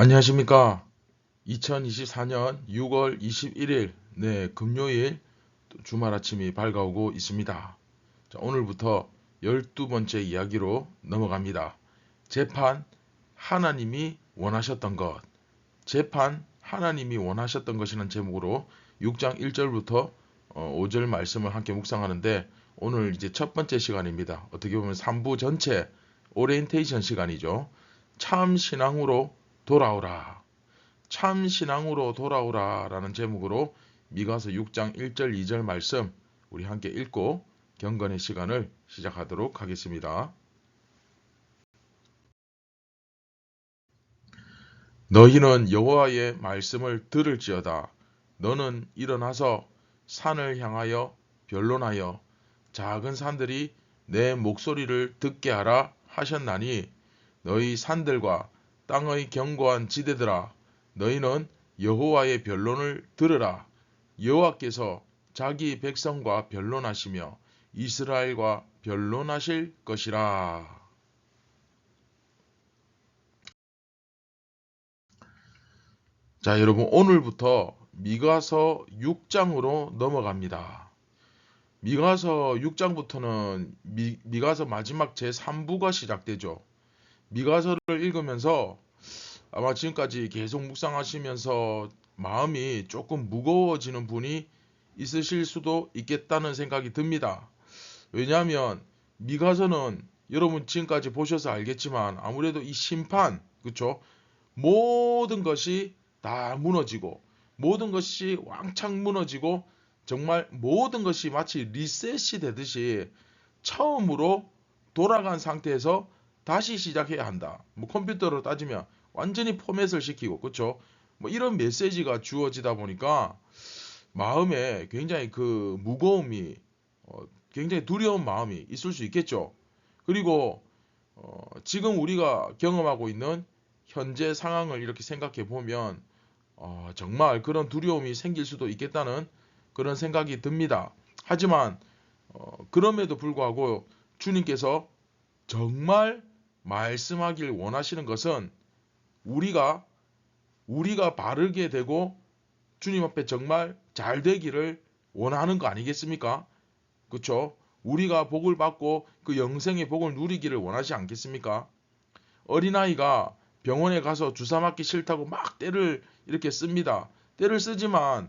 안녕하십니까. 2024년 6월 21일 금요일 주말 아침이 밝아오고 있습니다. 자, 오늘부터 12번째 이야기로 넘어갑니다. 재판 하나님이 원하셨던 것. 재판 하나님이 원하셨던 것이라는 제목으로 6장 1절부터 5절 말씀을 함께 묵상하는데, 오늘 이제 첫 번째 시간입니다. 어떻게 보면 3부 전체 오리엔테이션 시간이죠. 참 신앙으로 돌아오라. 참 신앙으로 돌아오라 라는 제목으로 미가서 6장 1절 2절 말씀 우리 함께 읽고 경건의 시간을 시작하도록 하겠습니다. 너희는 여호와의 말씀을 들을지어다. 너는 일어나서 산을 향하여 변론하여 작은 산들이 내 목소리를 듣게 하라 하셨나니, 너희 산들과 땅의 견고한 지대들아, 너희는 여호와의 변론을 들으라. 여호와께서 자기 백성과 변론하시며 이스라엘과 변론하실 것이라. 자, 여러분, 오늘부터 미가서 6장으로 넘어갑니다. 미가서 6장부터는 미가서 마지막 제3부가 시작되죠. 미가서를 읽으면서 아마 지금까지 계속 묵상하시면서 마음이 조금 무거워지는 분이 있으실 수도 있겠다는 생각이 듭니다. 왜냐하면 미가서는 여러분 지금까지 보셔서 알겠지만 아무래도 이 심판, 그쵸? 모든 것이 다 무너지고, 모든 것이 왕창 무너지고, 정말 모든 것이 마치 리셋이 되듯이 처음으로 돌아간 상태에서 다시 시작해야 한다. 뭐 컴퓨터로 따지면 완전히 포맷을 시키고, 그쵸? 뭐 이런 메시지가 주어지다 보니까 마음에 굉장히 그 무거움이, 굉장히 두려운 마음이 있을 수 있겠죠. 그리고 지금 우리가 경험하고 있는 현재 상황을 이렇게 생각해 보면 정말 그런 두려움이 생길 수도 있겠다는 그런 생각이 듭니다. 하지만 그럼에도 불구하고 주님께서 정말 말씀하길 원하시는 것은 우리가 바르게 되고 주님 앞에 정말 잘 되기를 원하는 거 아니겠습니까? 그렇죠? 우리가 복을 받고 그 영생의 복을 누리기를 원하지 않겠습니까? 어린아이가 병원에 가서 주사 맞기 싫다고 막 떼를 이렇게 씁니다. 떼를 쓰지만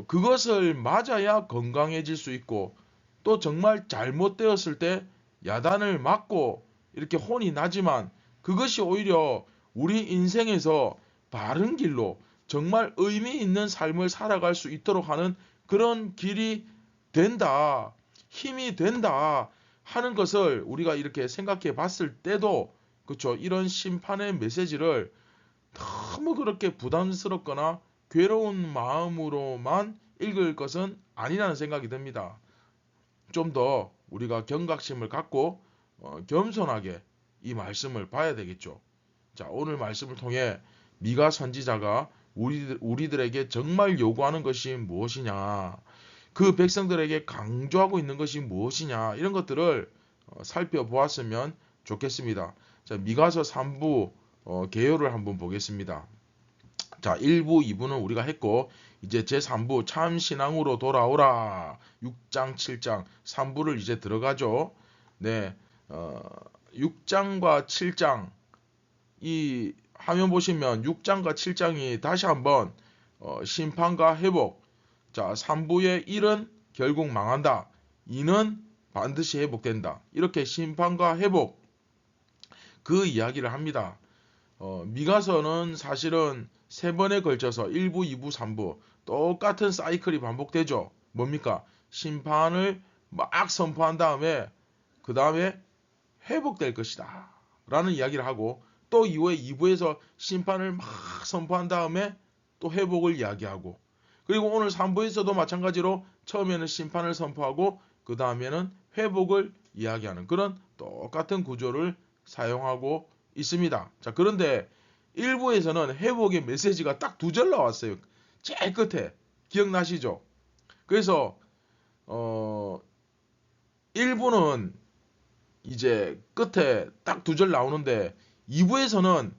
그것을 맞아야 건강해질 수 있고, 또 정말 잘못되었을 때 야단을 맞고 이렇게 혼이 나지만 그것이 오히려 우리 인생에서 바른 길로 정말 의미 있는 삶을 살아갈 수 있도록 하는 그런 길이 된다, 힘이 된다 하는 것을 우리가 이렇게 생각해 봤을 때도, 그렇죠? 이런 심판의 메시지를 너무 그렇게 부담스럽거나 괴로운 마음으로만 읽을 것은 아니라는 생각이 듭니다. 좀 더 우리가 경각심을 갖고 겸손하게 이 말씀을 봐야 되겠죠. 자, 오늘 말씀을 통해 미가 선지자가 우리들에게 정말 요구하는 것이 무엇이냐, 그 백성들에게 강조하고 있는 것이 무엇이냐, 이런 것들을 살펴보았으면 좋겠습니다. 자, 미가서 3부 개요를 한번 보겠습니다. 자, 1부, 2부는 우리가 했고, 이제 제3부 참 신앙으로 돌아오라 6장, 7장, 3부를 이제 들어가죠. 네, 6장과 7장, 이 화면 보시면 6장과 7장이 다시 한번 심판과 회복. 자, 3부의 1은 결국 망한다. 2는 반드시 회복된다. 이렇게 심판과 회복, 그 이야기를 합니다. 미가서는 사실은 세 번에 걸쳐서 1부, 2부, 3부 똑같은 사이클이 반복되죠. 뭡니까? 심판을 막 선포한 다음에 그 다음에 회복될 것이다 라는 이야기를 하고, 또 이후에 2부에서 심판을 막 선포한 다음에 또 회복을 이야기하고, 그리고 오늘 3부에서도 마찬가지로 처음에는 심판을 선포하고 그 다음에는 회복을 이야기하는 그런 똑같은 구조를 사용하고 있습니다. 자, 그런데 1부에서는 회복의 메시지가 딱 2절 나왔어요. 제일 끝에. 기억나시죠? 그래서 1부는 이제 끝에 딱 2절 나오는데, 2부에서는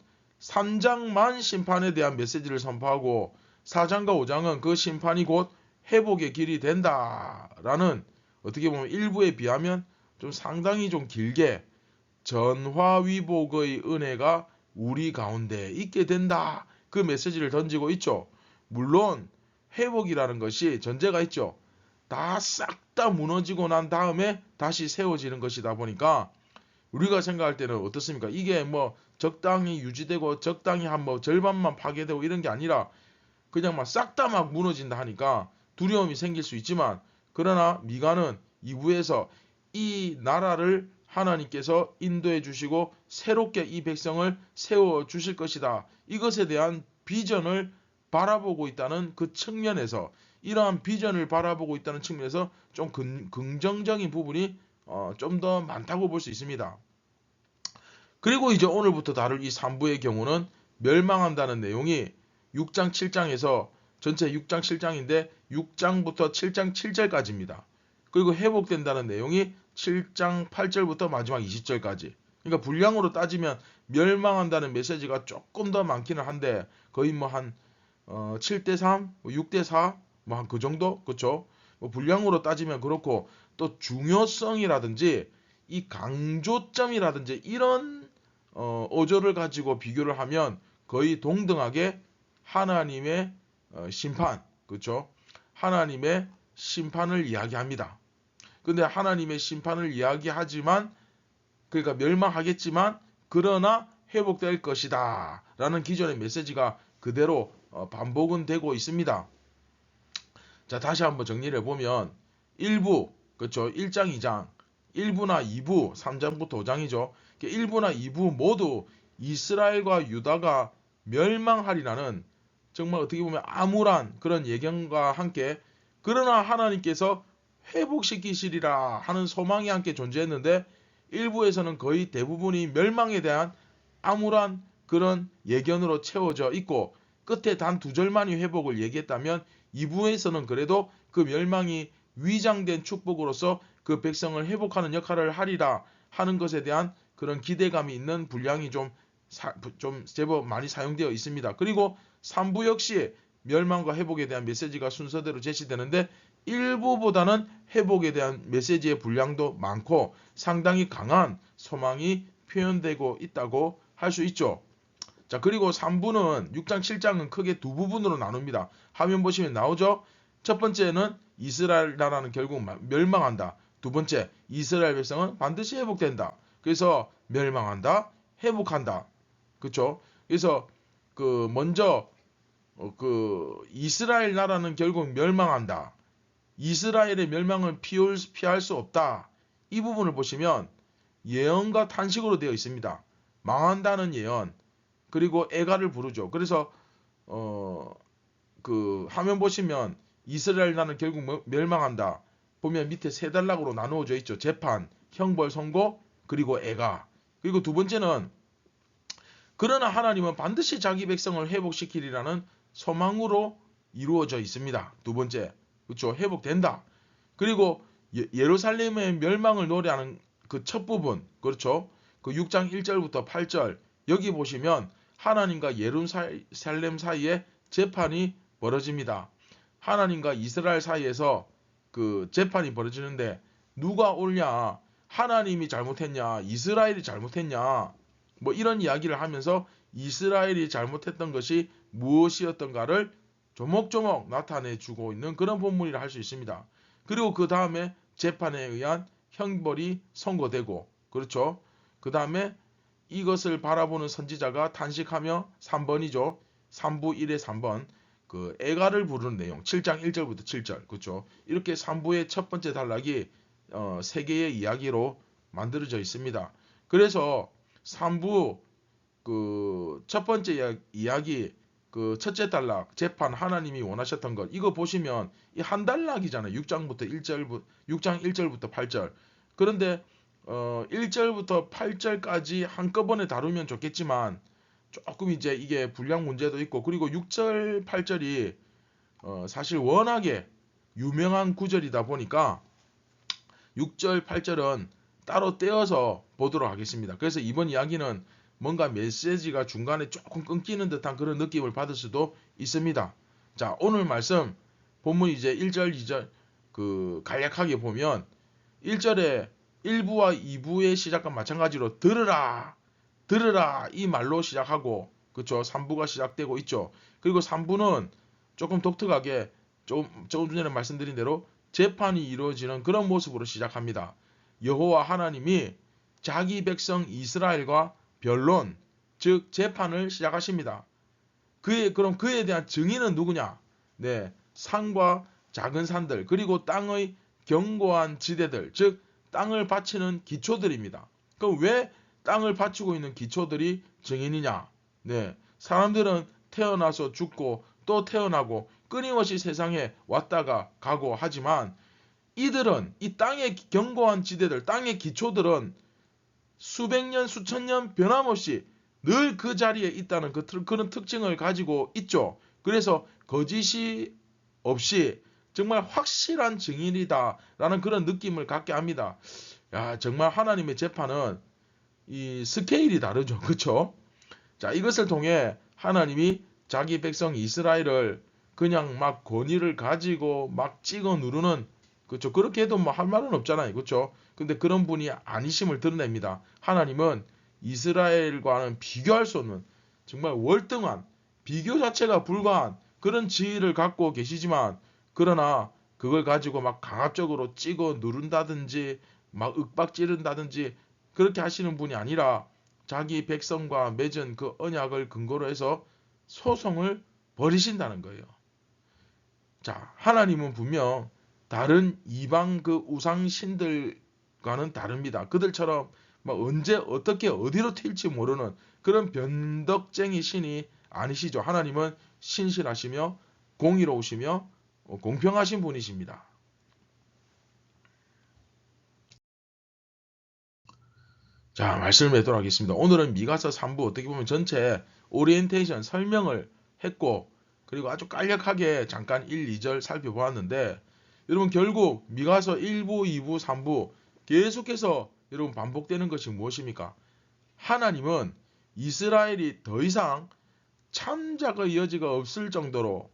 3장만 심판에 대한 메시지를 선포하고 4장과 5장은 그 심판이 곧 회복의 길이 된다라는, 어떻게 보면 일부에 비하면 좀 상당히 좀 길게 전화위복의 은혜가 우리 가운데 있게 된다, 그 메시지를 던지고 있죠. 물론 회복이라는 것이 전제가 있죠. 다 싹 다 무너지고 난 다음에 다시 세워지는 것이다 보니까 우리가 생각할 때는 어떻습니까? 이게 뭐 적당히 유지되고 적당히 한 뭐 절반만 파괴되고 이런 게 아니라 그냥 막 싹 다 막 무너진다 하니까 두려움이 생길 수 있지만, 그러나 미가는 2부에서 이 나라를 하나님께서 인도해 주시고 새롭게 이 백성을 세워 주실 것이다, 이것에 대한 비전을 바라보고 있다는 그 측면에서, 이러한 비전을 바라보고 있다는 측면에서 좀 긍정적인 부분이 좀 더 많다고 볼 수 있습니다. 그리고 이제 오늘부터 다룰 이 3부의 경우는 멸망한다는 내용이 6장 7장에서, 전체 6장 7장인데 6장부터 7장 7절까지입니다. 그리고 회복된다는 내용이 7장 8절부터 마지막 20절까지. 그러니까 분량으로 따지면 멸망한다는 메시지가 조금 더 많기는 한데 거의 뭐 한 7대3, 6대4, 뭐 한 그 정도? 그쵸? 뭐 분량으로 따지면 그렇고, 또 중요성이라든지 이 강조점이라든지 이런 어조를 가지고 비교를 하면 거의 동등하게 하나님의 심판, 그렇죠? 하나님의 심판을 이야기합니다. 근데 하나님의 심판을 이야기하지만, 그러니까 멸망하겠지만 그러나 회복될 것이다 라는 기존의 메시지가 그대로 반복은 되고 있습니다. 자, 다시 한번 정리를 해보면 1부, 그렇죠? 1장, 2장, 1부나 2부, 3장부터 5장이죠. 1부나 2부 모두 이스라엘과 유다가 멸망하리라는, 정말 어떻게 보면 암울한 그런 예견과 함께, 그러나 하나님께서 회복시키시리라 하는 소망이 함께 존재했는데, 일부에서는 거의 대부분이 멸망에 대한 암울한 그런 예견으로 채워져 있고, 끝에 단 2절만이 회복을 얘기했다면 2부에서는 그래도 그 멸망이 위장된 축복으로서 그 백성을 회복하는 역할을 하리라 하는 것에 대한 그런 기대감이 있는 분량이 좀 제법 많이 사용되어 있습니다. 그리고 3부 역시 멸망과 회복에 대한 메시지가 순서대로 제시되는데 1부보다는 회복에 대한 메시지의 분량도 많고 상당히 강한 소망이 표현되고 있다고 할 수 있죠. 자, 그리고 3부는 6장 7장은 크게 두 부분으로 나눕니다. 화면 보시면 나오죠. 첫 번째는 이스라엘 나라는 결국 멸망한다. 두 번째, 이스라엘 백성은 반드시 회복된다. 그래서 멸망한다, 회복한다. 그렇죠? 그래서 먼저 이스라엘 나라는 결국 멸망한다. 이스라엘의 멸망을 피할 수 없다. 이 부분을 보시면 예언과 탄식으로 되어 있습니다. 망한다는 예언, 그리고 애가를 부르죠. 그래서 화면 보시면 이스라엘 나라는 결국 멸망한다. 보면 밑에 세 단락으로 나누어져 있죠. 재판, 형벌, 선고, 그리고 애가. 그리고 두 번째는 그러나 하나님은 반드시 자기 백성을 회복시키리라는 소망으로 이루어져 있습니다. 두 번째, 그렇죠? 회복된다. 그리고 예루살렘의 멸망을 노래하는 그 첫 부분, 그렇죠? 그 6장 1절부터 8절, 여기 보시면 하나님과 예루살렘 사이에 재판이 벌어집니다. 하나님과 이스라엘 사이에서 그 재판이 벌어지는데 누가 옳냐, 하나님이 잘못했냐, 이스라엘이 잘못했냐, 뭐 이런 이야기를 하면서 이스라엘이 잘못했던 것이 무엇이었던가를 조목조목 나타내주고 있는 그런 본문이라 할 수 있습니다. 그리고 그 다음에 재판에 의한 형벌이 선고되고, 그렇죠? 그 다음에 이것을 바라보는 선지자가 탄식하며 3번이죠. 3부 1의 3번. 그 애가를 부르는 내용. 7장 1절부터 7절. 그렇죠? 이렇게 3부의 첫 번째 단락이 세 개의 이야기로 만들어져 있습니다. 그래서 3부 첫 번째 이야기, 첫째 단락, 재판, 하나님이 원하셨던 것, 이거 보시면 이 한 단락이잖아요. 6장 1절부터 8절. 그런데 1절부터 8절까지 한꺼번에 다루면 좋겠지만 조금 이제 이게 분량 문제도 있고, 그리고 6절, 8절이 사실 워낙에 유명한 구절이다 보니까 6절, 8절은 따로 떼어서 보도록 하겠습니다. 그래서 이번 이야기는 뭔가 메시지가 중간에 조금 끊기는 듯한 그런 느낌을 받을 수도 있습니다. 자, 오늘 말씀 본문 이제 1절, 2절 간략하게 보면 1절에 1부와 2부의 시작과 마찬가지로 들으라, 들으라 이 말로 시작하고 그쵸? 3부가 시작되고 있죠. 그리고 3부는 조금 독특하게 조금 전에 말씀드린 대로 재판이 이루어지는 그런 모습으로 시작합니다. 여호와 하나님이 자기 백성 이스라엘과 변론, 즉 재판을 시작하십니다. 그럼 그에 대한 증인은 누구냐? 네, 산과 작은 산들 그리고 땅의 견고한 지대들, 즉 땅을 바치는 기초들입니다. 그럼 왜 땅을 바치고 있는 기초들이 증인이냐? 네, 사람들은 태어나서 죽고 또 태어나고 끊임없이 세상에 왔다가 가고 하지만 이들은 이 땅의 견고한 지대들, 땅의 기초들은 수백 년, 수천 년 변함없이 늘 그 자리에 있다는 그런 특징을 가지고 있죠. 그래서 거짓이 없이 정말 확실한 증인이다라는 그런 느낌을 갖게 합니다. 야, 정말 하나님의 재판은 이 스케일이 다르죠. 그렇죠? 자, 이것을 통해 하나님이 자기 백성 이스라엘을 그냥 막 권위를 가지고 막 찍어 누르는 그렇죠. 그렇게 해도 뭐 할 말은 없잖아요. 그렇죠? 근데 그런 분이 아니심을 드러냅니다. 하나님은 이스라엘과는 비교할 수 없는 정말 월등한 비교 자체가 불가한 그런 지위를 갖고 계시지만 그러나 그걸 가지고 막 강압적으로 찍어 누른다든지 막 윽박지른다든지 그렇게 하시는 분이 아니라 자기 백성과 맺은 그 언약을 근거로 해서 소송을 벌이신다는 거예요. 자, 하나님은 분명 다른 이방 그 우상 신들과는 다릅니다. 그들처럼 막 언제 어떻게 어디로 튈지 모르는 그런 변덕쟁이 신이 아니시죠. 하나님은 신실하시며 공의로우시며 공평하신 분이십니다. 자, 말씀을 맺도록 하겠습니다. 오늘은 미가서 3부 어떻게 보면 전체 오리엔테이션 설명을 했고 그리고 아주 간략하게 잠깐 1, 2절 살펴보았는데 여러분 결국 미가서 1부, 2부, 3부 계속해서 여러분 반복되는 것이 무엇입니까? 하나님은 이스라엘이 더 이상 참작의 여지가 없을 정도로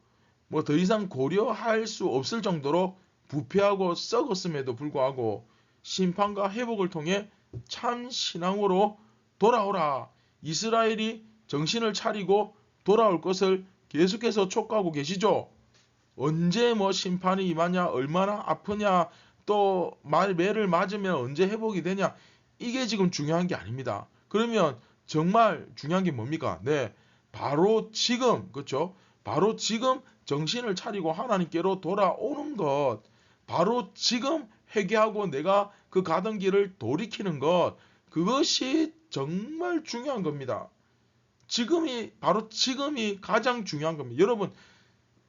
뭐 더 이상 고려할 수 없을 정도로 부패하고 썩었음에도 불구하고 심판과 회복을 통해 참 신앙으로 돌아오라. 이스라엘이 정신을 차리고 돌아올 것을 계속해서 촉구하고 계시죠. 언제 뭐 심판이 임하냐, 얼마나 아프냐, 또 매를 맞으면 언제 회복이 되냐. 이게 지금 중요한 게 아닙니다. 그러면 정말 중요한 게 뭡니까? 네, 바로 지금, 그렇죠? 바로 지금 정신을 차리고 하나님께로 돌아오는 것, 바로 지금 회개하고 내가 그 가던 길을 돌이키는 것, 그것이 정말 중요한 겁니다. 바로 지금이 가장 중요한 겁니다. 여러분,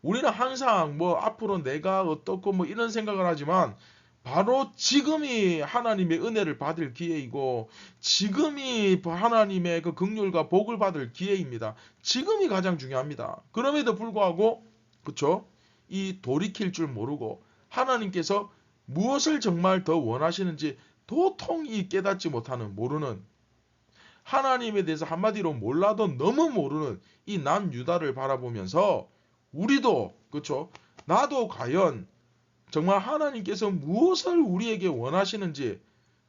우리는 항상 뭐 앞으로 내가 어떻고 뭐 이런 생각을 하지만 바로 지금이 하나님의 은혜를 받을 기회이고 지금이 하나님의 그 긍휼과 복을 받을 기회입니다. 지금이 가장 중요합니다. 그럼에도 불구하고 그쵸? 이 돌이킬 줄 모르고 하나님께서 무엇을 정말 더 원하시는지 도통이 깨닫지 못하는 모르는 하나님에 대해서 한마디로 몰라도 너무 모르는 이 남유다를 바라보면서 우리도 그쵸? 나도 과연 정말 하나님께서 무엇을 우리에게 원하시는지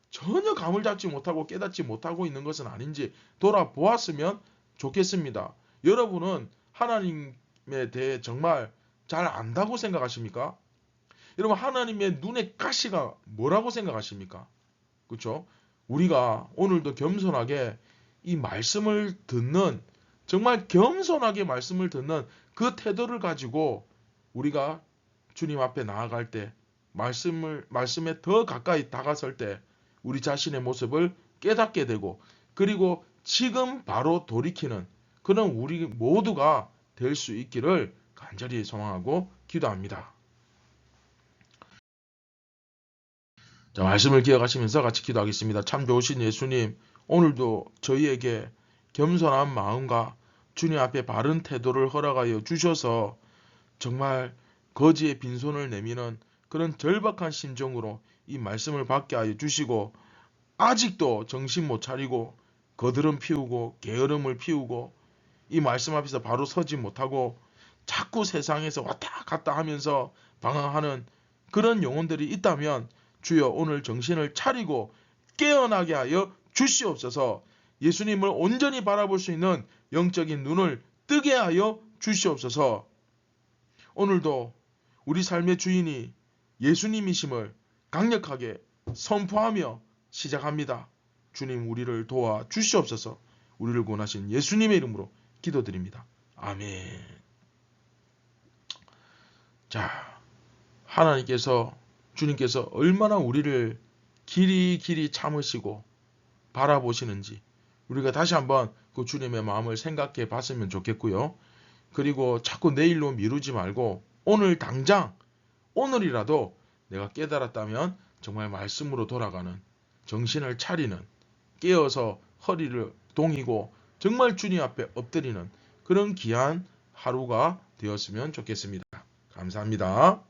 전혀 감을 잡지 못하고 깨닫지 못하고 있는 것은 아닌지 돌아보았으면 좋겠습니다. 여러분은 하나님에 대해 정말 잘 안다고 생각하십니까? 여러분 하나님의 눈의 가시가 뭐라고 생각하십니까? 그렇죠? 우리가 오늘도 겸손하게 이 말씀을 듣는 정말 겸손하게 말씀을 듣는 그 태도를 가지고 우리가 주님 앞에 나아갈 때 말씀에 더 가까이 다가설 때 우리 자신의 모습을 깨닫게 되고 그리고 지금 바로 돌이키는 그런 우리 모두가 될 수 있기를 간절히 소망하고 기도합니다. 자, 말씀을 기억하시면서 같이 기도하겠습니다. 참 좋으신 예수님, 오늘도 저희에게 겸손한 마음과 주님 앞에 바른 태도를 허락하여 주셔서 정말 거지의 빈손을 내미는 그런 절박한 심정으로 이 말씀을 받게 하여 주시고 아직도 정신 못 차리고 거드름 피우고 게으름을 피우고 이 말씀 앞에서 바로 서지 못하고 자꾸 세상에서 왔다 갔다 하면서 방황하는 그런 영혼들이 있다면 주여 오늘 정신을 차리고 깨어나게 하여 주시옵소서. 예수님을 온전히 바라볼 수 있는 영적인 눈을 뜨게 하여 주시옵소서. 오늘도 우리 삶의 주인이 예수님이심을 강력하게 선포하며 시작합니다. 주님 우리를 도와 주시옵소서. 우리를 구원하신 예수님의 이름으로 기도드립니다. 아멘. 자, 하나님께서 주님께서 얼마나 우리를 길이 참으시고 바라보시는지 우리가 다시 한번 그 주님의 마음을 생각해 봤으면 좋겠고요. 그리고 자꾸 내일로 미루지 말고 오늘 당장 오늘이라도 내가 깨달았다면 정말 말씀으로 돌아가는 정신을 차리는 깨어서 허리를 동이고 정말 주님 앞에 엎드리는 그런 귀한 하루가 되었으면 좋겠습니다. 감사합니다.